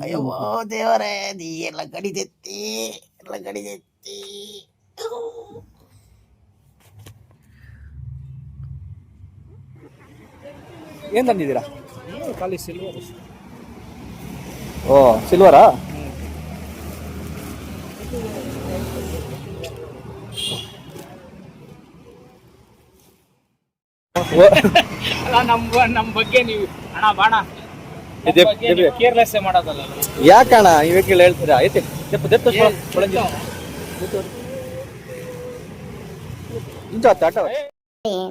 ಅಯ್ಯೋ ದೇವರೇ, ನೀ ಎಲ್ಲ ಗಡಿದೆತ್ತಿ, ಎಲ್ಲ ಗಡಿದೆತ್ತಿ. ಏನ್ ತಂದಿದ್ದೀರಾ? ಖಾಲಿ ಸಿಲ್ವರ್. ಓ, ಸಿಲ್ವರಾ? ನಮ್ಮ ಬಗ್ಗೆ ನೀವು ಹಣ ಬಾಣ ಕೇರ್ಲೆಸ್ ಮಾಡೋದಲ್ಲ. ಯಾಕಣ್ಣ ಇವಕ್ಕೆ ಹೇಳ್ತೀರಾ? ಐತೆ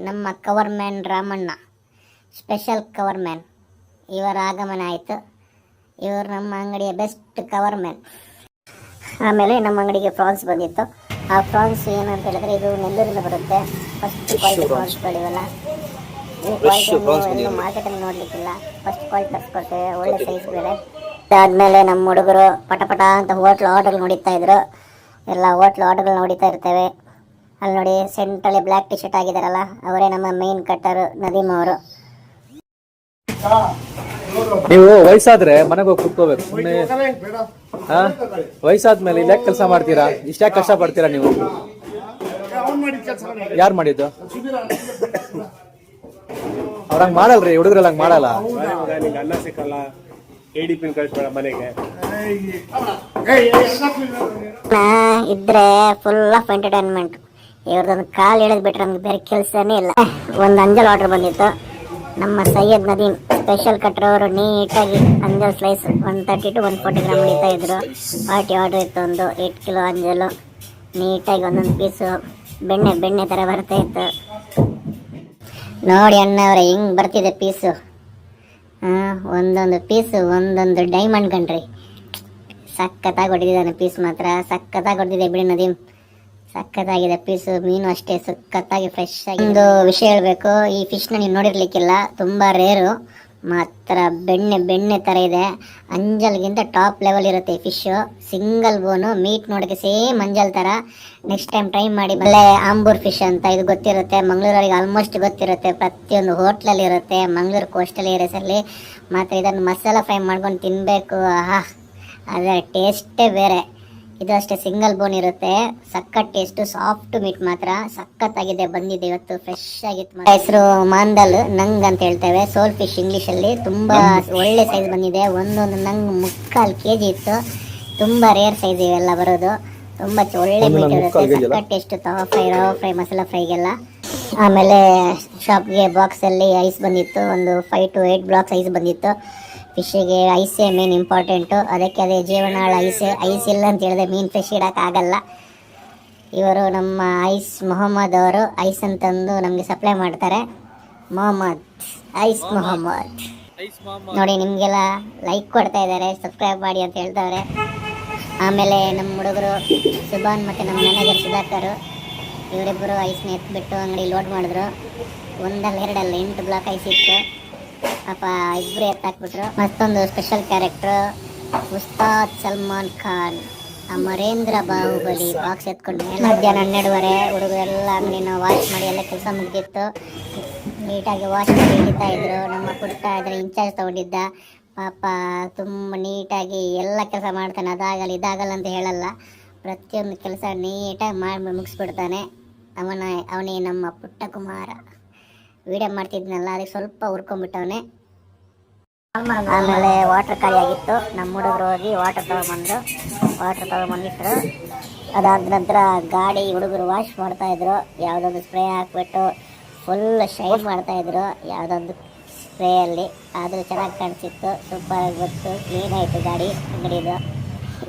ನಮ್ಮ cover man Ramanna, special cover man, ಇವರ ಆಗಮನ ಆಯಿತು. ಇವರು ನಮ್ಮ ಅಂಗಡಿಯ ಬೆಸ್ಟ್ ಕವರ್ ಮ್ಯಾನ್. ಆಮೇಲೆ ನಮ್ಮ ಅಂಗಡಿಗೆ ಫ್ರಾನ್ಸ್ ಬಂದಿತ್ತು. ಆ ಫ್ರಾನ್ಸ್ ಏನಂತ ಹೇಳಿದ್ರೆ, ಇದು ನೆಲ್ಲೂರಿಂದ ಬರುತ್ತೆ. ಫಸ್ಟ್ ಕ್ವಾಲಿಟಿ ಫ್ರಾನ್ಸ್ಗಳಿವೆಲ್ಲ, ಈ ಕ್ವಾಲಿಟಿ ಮಾರ್ಕೆಟಲ್ಲಿ ನೋಡ್ಲಿಕ್ಕಿಲ್ಲ. ಫಸ್ಟ್ ಕ್ವಾಲಿಟಿ ತರಿಸ್ಕೊಡ್ತೇವೆ, ಒಳ್ಳೆ ಸೈಜ್ ಬೇರೆ. ಅದಾದ್ಮೇಲೆ ನಮ್ಮ ಹುಡುಗರು ಪಟ ಅಂತ ಹೋಟ್ಲ್ ಆರ್ಡರ್ ನೋಡಿತಾ ಇದ್ರು. ಎಲ್ಲ ಹೋಟ್ಲ್ ಆರ್ಡರ್ಗಳು ನೋಡಿತಾ ಇರ್ತೇವೆ. ಅಲ್ಲಿ ನೋಡಿ, ಸೆಂಟ್ರಲ್ಲಿ ಬ್ಲ್ಯಾಕ್ ಟಿ ಶರ್ಟ್ ಆಗಿದಾರಲ್ಲ, ಅವರೇ ನಮ್ಮ ಮೇನ್ ಕಟ್ಟರು ನದೀಮ್ ಅವರು. ನೀವು ವಯಸ್ಸಾದ್ರೆ ಮನೆಗೆ ಹೋಗಿ ಕುತ್ಕೋಬೇಕು. ಸುಮ್ಮನೆ ವಯಸ್ಸಾದ್ಮೇಲೆ ಇಲ್ಲ ಕೆಲಸ ಮಾಡ್ತೀರಾ? ಇಷ್ಟ್ಯಾಕೆ ಕಷ್ಟ ಪಡ್ತೀರಾ ನೀವು? ಯಾರು ಮಾಡಿದ್ದು? ಅವ್ರಂಗ್ ಮಾಡಲ್ರಿ, ಹುಡುಗರೆಲ್ಲ ಹಂಗ್ ಮಾಡಲ್ಲ. ಅನ್ನ ಸಿಕ್ಕಲ್ಲ, ADP ಕಳಿಸ್ಬೇಡ ಮನೆಗೆ ಇದ್ರೆ ಫುಲ್ ಆಫ್ ಎಂಟರ್ಟೈನ್ಮೆಂಟ್. ಇವ್ರದೊಂದು ಕಾಲು ಎಳೆದ್ ಬಿಟ್ರೆ ನಮ್ಗೆ ಬೇರೆ ಕೆಲಸನೇ ಇಲ್ಲ. ಒಂದು ಅಂಜಲ್ ಆರ್ಡರ್ ಬಂದಿತ್ತು. ನಮ್ಮ ಸೈಯದ್ ನದೀಮ್ ಸ್ಪೆಷಲ್ ಕಟ್ಟರವರು ನೀಟಾಗಿ ಅಂಜಲ್ ಸ್ಲೈಸ್ 130 to 140 ಗ್ರಾಮ್ ಹಿಡಿತಾ ಇದ್ರು. ಪಾರ್ಟಿ ಆರ್ಡರ್ ಇತ್ತು. ಒಂದು 8 ಕಿಲೋ ಅಂಜಲು ನೀಟಾಗಿ ಒಂದೊಂದು ಪೀಸು ಬೆಣ್ಣೆ ಥರ ಬರ್ತಾ ಇತ್ತು. ನೋಡಿ ಅಣ್ಣವ್ರೆ, ಹಿಂಗೆ ಬರ್ತಿದೆ ಪೀಸು. ಒಂದೊಂದು ಪೀಸು ಒಂದೊಂದು ಡೈಮಂಡ್ ಕಣ್ರಿ. ಸಖತ್ತಾಗಿ ಹೊಡೆದಿದ್ದಾನೆ ಪೀಸ್, ಮಾತ್ರ ಸಖತ್ತಾಗಿ ಹೊಡೆದಿದೆ ಬಿಡಿ ನದೀಮ್. ಸಖತ್ತಾಗಿದೆ ಪೀಸು. ಮೀನು ಅಷ್ಟೇ ಸಖತ್ತಾಗಿ ಫ್ರೆಶ್ ಆಗಿ. ಒಂದು ವಿಷಯ ಹೇಳಬೇಕು, ಈ ಫಿಶ್ನ ನೀವು ನೋಡಿರ್ಲಿಕ್ಕಿಲ್ಲ, ತುಂಬ ರೇರು. ಮಾತ್ರ ಬೆಣ್ಣೆ ಥರ ಇದೆ. ಅಂಜಲ್ಗಿಂತ ಟಾಪ್ ಲೆವೆಲ್ ಇರುತ್ತೆ ಈ ಫಿಶ್ಶು. ಸಿಂಗಲ್ ಬೋನು, ಮೀಟ್ ನೋಡೋಕ್ಕೆ ಸೇಮ್ ಅಂಜಲ್ ಥರ. ನೆಕ್ಸ್ಟ್ ಟೈಮ್ ಟ್ರೈ ಮಾಡಿ. ಒಳ್ಳೆ ಆಂಬೂರ್ ಫಿಶ್ ಅಂತ ಇದು ಗೊತ್ತಿರುತ್ತೆ, ಮಂಗಳೂರವರಿಗೆ ಆಲ್ಮೋಸ್ಟ್ ಗೊತ್ತಿರುತ್ತೆ. ಪ್ರತಿಯೊಂದು ಹೋಟ್ಲಲ್ಲಿ ಇರುತ್ತೆ, ಮಂಗಳೂರು ಕೋಸ್ಟಲ್ ಏರಿಯಾಸಲ್ಲಿ. ಮಾತ್ರ ಇದನ್ನು ಮಸಾಲ ಫ್ರೈ ಮಾಡ್ಕೊಂಡು ತಿನ್ನಬೇಕು. ಆಹಾ, ಅದರ ಟೇಸ್ಟೇ ಬೇರೆ. ಇದು ಅಷ್ಟೇ ಸಿಂಗಲ್ ಬೋನ್ ಇರುತ್ತೆ. ಸಖತ್ ಟೇಸ್ಟ್, ಸಾಫ್ಟ್ ಮೀಟ್, ಮಾತ್ರ ಸಖತ್ತಾಗಿದೆ. ಬಂದಿದೆ ಇವತ್ತು, ಫ್ರೆಶ್ ಆಗಿತ್ತು. ಹೆಸರು ಮಾಂದಲ್ ನಂಗ್ ಅಂತ ಹೇಳ್ತೇವೆ, ಸೋಲ್ ಫಿಶ್ ಇಂಗ್ಲಿಷ್ ಅಲ್ಲಿ. ತುಂಬಾ ಒಳ್ಳೆ ಸೈಜ್ ಬಂದಿದೆ. ಒಂದೊಂದು ನಂಗ್ 3/4 kg ಇತ್ತು. ತುಂಬಾ ರೇರ್ ಸೈಜ್ ಇವೆಲ್ಲ ಬರೋದು. ತುಂಬಾ ಒಳ್ಳೆ ಮೀಟ್ ಇರುತ್ತೆ, ಸಖತ್ ಟೇಸ್ಟ್. ತವಾ ಫ್ರೈ, ರವಾ ಫ್ರೈ, ಮಸಾಲ ಫ್ರೈಗೆಲ್ಲ. ಆಮೇಲೆ ಶಾಪ್ಗೆ ಬಾಕ್ಸ್ ಅಲ್ಲಿ ಐಸ್ ಬಂದಿತ್ತು. ಒಂದು 5 to 8 ಬ್ಲಾಕ್ಸ್ ಐಸ್ ಬಂದಿತ್ತು. ಫಿಶ್ಶಿಗೆ ಐಸೇ ಮೇನ್ ಇಂಪಾರ್ಟೆಂಟು. ಅದಕ್ಕೆ ಅದೇ ಜೀವನಾಳ ಐಸ್ ಇಲ್ಲ ಅಂತ ಹೇಳಿದ್ರೆ ಮೀನು ಫಿಶ್ ಇಡೋಕ್ಕಾಗಲ್ಲ. ಇವರು ನಮ್ಮ ಮೊಹಮ್ಮದ್ ಅವರು ಐಸ್ ಅಂತಂದು ನಮಗೆ ಸಪ್ಲೈ ಮಾಡ್ತಾರೆ. ಐಸ್ ಮೊಹಮ್ಮದ್ ನೋಡಿ, ನಿಮಗೆಲ್ಲ ಲೈಕ್ ಕೊಡ್ತಾ ಇದ್ದಾರೆ, ಸಬ್ಸ್ಕ್ರೈಬ್ ಮಾಡಿ ಅಂತ ಹೇಳ್ತವ್ರೆ. ಆಮೇಲೆ ನಮ್ಮ ಹುಡುಗರು ಸುಬಾನ್ ಮತ್ತು ನಮ್ಮ ಮ್ಯಾನೇಜರ್ ಸುಧಾಕರ್, ಇವರಿಬ್ಬರು ಐಸ್ನ ಎತ್ಬಿಟ್ಟು ಅಂಗಡಿ ಲೋಡ್ ಮಾಡಿದ್ರು. 1 ಅಲ್ಲ 2 ಅಲ್ಲ 8 ಬ್ಲಾಕ್ ಐಸ್ ಇತ್ತು. ಪಾಪ ಇಬ್ಬರು ಎತ್ತಾಕ್ಬಿಟ್ರು. ಮತ್ತೊಂದು special character Ustad Salman Khan, Amarendra Baahubali box ಎತ್ಕೊಂಡು ಮಧ್ಯಾಹ್ನ 12:30 ಹುಡುಗರೆಲ್ಲ ಅಂಗಡಿನ ವಾಶ್ ಮಾಡಿ ಎಲ್ಲ ಕೆಲಸ ಮುಗಿದಿತ್ತು. ನೀಟಾಗಿ ವಾಶ್ ಮಾಡಿ ಹಿಡಿತಾ ಇದ್ರು. ನಮ್ಮ ಪುಟ್ಟ ಅದರ ಇನ್ಚಾರ್ಜ್ ತಗೊಂಡಿದ್ದ. ಪಾಪ ತುಂಬ ನೀಟಾಗಿ ಎಲ್ಲ ಕೆಲಸ ಮಾಡ್ತಾನೆ. ಅದಾಗಲ್ಲ ಇದಾಗಲ್ಲ ಅಂತ ಹೇಳಲ್ಲ, ಪ್ರತಿಯೊಂದು ಕೆಲಸ ನೀಟಾಗಿ ಮಾಡಿ ಮುಗಿಸ್ಬಿಡ್ತಾನೆ. ಅವನೇ ನಮ್ಮ ಪುಟ್ಟ ಕುಮಾರ. ವಿಡಿಯೋ ಮಾಡ್ತಿದ್ನಲ್ಲ, ಅದಕ್ಕೆ ಸ್ವಲ್ಪ ಹುರ್ಕೊಂಡ್ಬಿಟ್ಟವನೆ. ಆಮೇಲೆ ವಾಟರ್ ಖಾಲಿ ಆಗಿತ್ತು. ನಮ್ಮ ಹುಡುಗರು ಹೋಗಿ ವಾಟರ್ ತಗೊಂಡ್ಬಂದಿಟ್ರು. ಅದಾದ ನಂತರ ಗಾಡಿ ಹುಡುಗರು ವಾಶ್ ಮಾಡ್ತಾಯಿದ್ರು. ಯಾವುದೊಂದು ಸ್ಪ್ರೇ ಹಾಕ್ಬಿಟ್ಟು ಫುಲ್ ಶೈನ್ ಮಾಡ್ತಾಯಿದ್ರು ಯಾವುದೊಂದು ಸ್ಪ್ರೇಯಲ್ಲಿ. ಆದರೂ ಚೆನ್ನಾಗಿ ಕಾಣಿಸಿತ್ತು, ಸೂಪರಾಗಿ ಗೊತ್ತು, ಕ್ಲೀನ್ ಆಯಿತು ಗಾಡಿ ಅಂಗಡಿದು.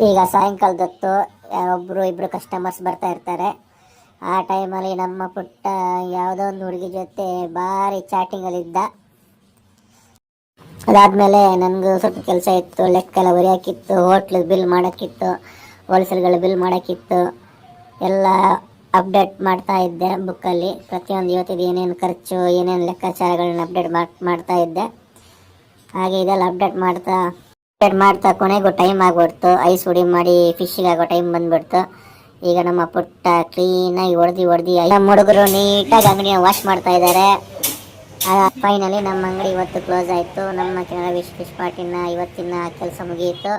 ಈಗ ಸಾಯಂಕಾಲದೊತ್ತು ಇಬ್ಬರು ಕಸ್ಟಮರ್ಸ್ ಬರ್ತಾ ಇರ್ತಾರೆ. ಆ ಟೈಮಲ್ಲಿ ನಮ್ಮ ಪುಟ್ಟ ಯಾವುದೋ ಒಂದು ಹುಡುಗಿ ಜೊತೆ ಭಾರಿ ಚಾಟಿಂಗಲ್ಲಿದ್ದ. ಅದಾದಮೇಲೆ ನನಗೂ ಸ್ವಲ್ಪ ಕೆಲಸ ಇತ್ತು, ಲೆಕ್ಕ ಎಲ್ಲ ಬರೆಯೋಕ್ಕಿತ್ತು, ಹೋಟ್ಲು ಬಿಲ್ ಮಾಡೋಕ್ಕಿತ್ತು, ಹೋಲ್ಸೇಲ್ಗಳು ಬಿಲ್ ಮಾಡೋಕ್ಕಿತ್ತು. ಎಲ್ಲ ಅಪ್ಡೇಟ್ ಮಾಡ್ತಾ ಇದ್ದೆ ಬುಕ್ಕಲ್ಲಿ. ಪ್ರತಿಯೊಂದು ಇವತ್ತಿದ್ದು ಏನೇನು ಖರ್ಚು, ಏನೇನು ಲೆಕ್ಕಾಚಾರಗಳನ್ನ ಅಪ್ಡೇಟ್ ಮಾಡ್ತಾ ಇದ್ದೆ. ಹಾಗೆ ಇದೆಲ್ಲ ಅಪ್ಡೇಟ್ ಮಾಡ್ತಾ ಕೊನೆಗೂ ಟೈಮ್ ಆಗ್ಬಿಡ್ತು. ಐಸ್ ಹುಡಿ ಮಾಡಿ ಫಿಶ್ಶಿಗೆ ಆಗೋ ಟೈಮ್ ಬಂದ್ಬಿಡ್ತು. ಈಗ ನಮ್ಮ ಪುಟ್ಟ ಕ್ಲೀನಾಗಿ ಹೊಡೆದು ನಮ್ಮ ಹುಡುಗರು ನೀಟಾಗಿ ಅಂಗಡಿನ ವಾಶ್ ಮಾಡ್ತಾ ಇದ್ದಾರೆ. ಫೈನಲಿ ನಮ್ಮ ಅಂಗಡಿ ಇವತ್ತು ಕ್ಲೋಸ್ ಆಯಿತು. ನಮ್ಮ ಕೆನರಾ ಫಿಶ್ ಪಾರ್ಟಿನ ಇವತ್ತಿನ ಕೆಲಸ ಮುಗಿಯಿತು.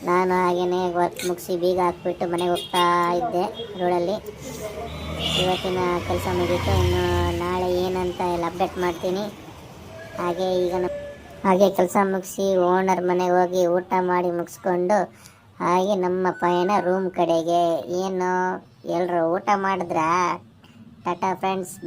ನಾನು ಹಾಗೇನೆ ವರ್ಕ್ ಮುಗಿಸಿ ಬೀಗ ಹಾಕ್ಬಿಟ್ಟು ಮನೆಗೆ ಹೋಗ್ತಾ ಇದ್ದೆ ರೋಡಲ್ಲಿ. ಇವತ್ತಿನ ಕೆಲಸ ಮುಗೀತು. ಇನ್ನು ನಾಳೆ ಏನಂತ ಎಲ್ಲ ಅಪ್ಡೇಟ್ ಮಾಡ್ತೀನಿ. ಹಾಗೆ ಕೆಲಸ ಮುಗಿಸಿ ಓನರ್ ಮನೆಗೆ ಹೋಗಿ ಊಟ ಮಾಡಿ ಮುಗಿಸ್ಕೊಂಡು ಹಾಗೆ ನಮ್ಮ ಪಯಣ ರೂಮ್ ಕಡೆಗೆ. ಏನು ಎಲ್ಲರೂ ಊಟ ಮಾಡಿದ್ರಾ? ಟಾಟಾ ಫ್ರೆಂಡ್ಸ್.